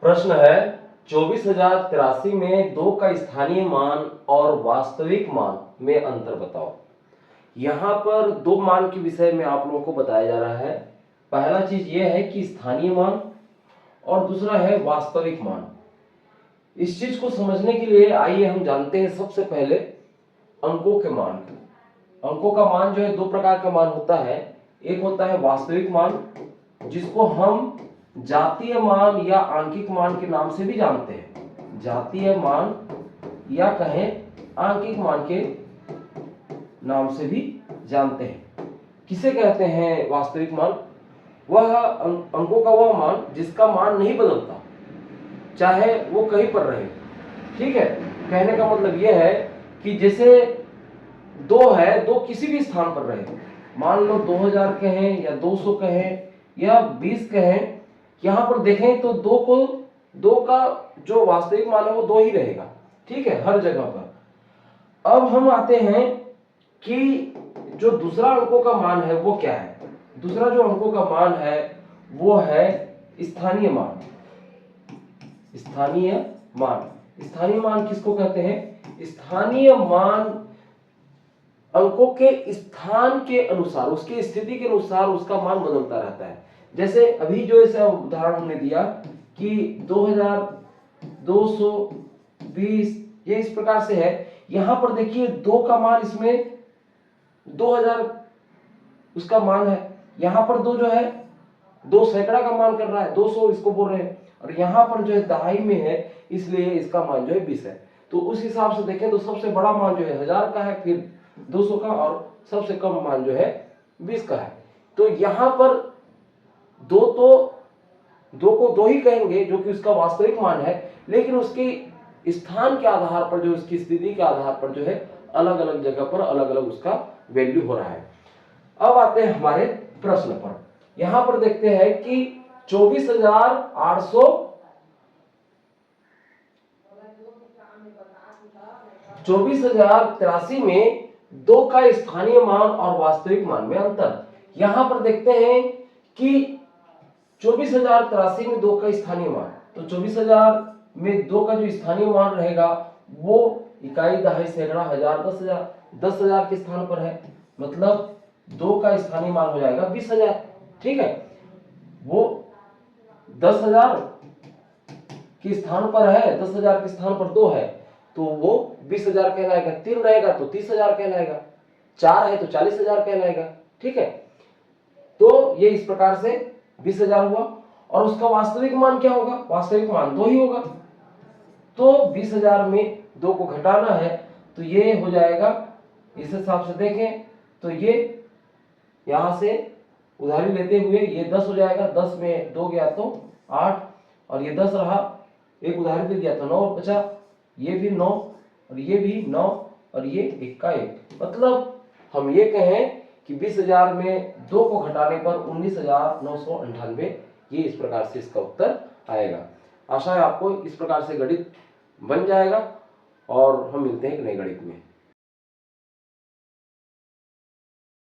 प्रश्न है 24,083 में 2 का स्थानीय मान और वास्तविक मान में अंतर बताओ। यहाँ पर दो मान के विषय में आप लोगों को बताया जा रहा है। पहला चीज यह है कि स्थानीय मान और दूसरा है वास्तविक मान। इस चीज को समझने के लिए आइए हम जानते हैं सबसे पहले अंकों के मान को। अंकों का मान जो है दो प्रकार का मान होता है। एक होता है वास्तविक मान, जिसको हम जातीय मान या आंकिक मान के नाम से भी जानते हैं। जातीय मान या कहें आंकिक मान के नाम से भी जानते हैं। किसे कहते हैं वास्तविक मान? वह अंकों का वह मान जिसका मान नहीं बदलता, चाहे वो कहीं पर रहे। ठीक है, कहने का मतलब यह है कि जैसे दो है, दो किसी भी स्थान पर रहे, मान लो 2000 कहें या 200 कहें या 20 कहें, यहां पर देखें तो दो का जो वास्तविक मान है वो दो ही रहेगा। ठीक है, हर जगह पर। अब हम आते हैं कि जो दूसरा अंकों का मान है वो क्या है। दूसरा जो अंकों का मान है वो है स्थानीय मान। स्थानीय मान, स्थानीय मान किसको कहते हैं? स्थानीय मान अंकों के स्थान के अनुसार, उसकी स्थिति के अनुसार उसका मान बदलता रहता है। जैसे अभी जो ऐसा उदाहरण हमने दिया कि 2220 ये इस प्रकार से है। यहां पर देखिए दो का मान, इसमें 2000 उसका मान है। यहां पर दो जो है दो सैकड़ा का मान कर रहा है, 200 इसको बोल रहे हैं। और यहां पर जो है दहाई में है, इसलिए इसका मान जो है 20 है। तो उस हिसाब से देखें तो सबसे बड़ा मान जो है 1000 का है, फिर 200 का, और सबसे कम मान जो है 20 का है। तो यहां पर दो को दो ही कहेंगे जो कि उसका वास्तविक मान है, लेकिन उसके स्थान के आधार पर, जो उसकी स्थिति के आधार पर जो है अलग अलग जगह पर अलग अलग उसका वैल्यू हो रहा है। अब आते हैं हमारे प्रश्न पर। यहां पर देखते हैं कि 24,083 में 2 का स्थानीय मान और वास्तविक मान में अंतर। यहां पर देखते हैं कि 24,083 में 2 का स्थानीय मान, तो 24,000 में 2 का जो स्थानीय मान रहेगा वो इकाई, दहाई, सैकड़ा, हजार, 10,000, 10,000 के स्थान पर है। मतलब 2 का स्थानीय मान हो जाएगा 20,000। ठीक है, वो 10,000 के स्थान पर है, 10,000 के स्थान पर 2 है, तो वो 20,000 कहलाएगा। 3 रहेगा तो 30,000 कहलाएगा, 4 है तो 40,000 कहलाएगा। ठीक है, तो ये इस प्रकार से 20,000 हुआ। और उसका वास्तविक मान क्या होगा? वास्तविक मान 2 ही होगा। तो 20,000 में 2 को घटाना है, तो ये हो जाएगा, इस हिसाब से देखें तो ये यहां से उधारी लेते हुए ये 10 हो जाएगा। 10 में 2 गया तो 8, और ये 10 रहा, एक उधारी दे दिया तो 9 बचा, ये भी 9 और ये भी 9 और ये 1 का 1। मतलब हम ये कहें कि 20,000 में 2 को घटाने पर 19,998, ये इस प्रकार से इसका उत्तर आएगा। आशा है आपको इस प्रकार से गणित बन जाएगा, और हम मिलते हैं एक नए गणित में।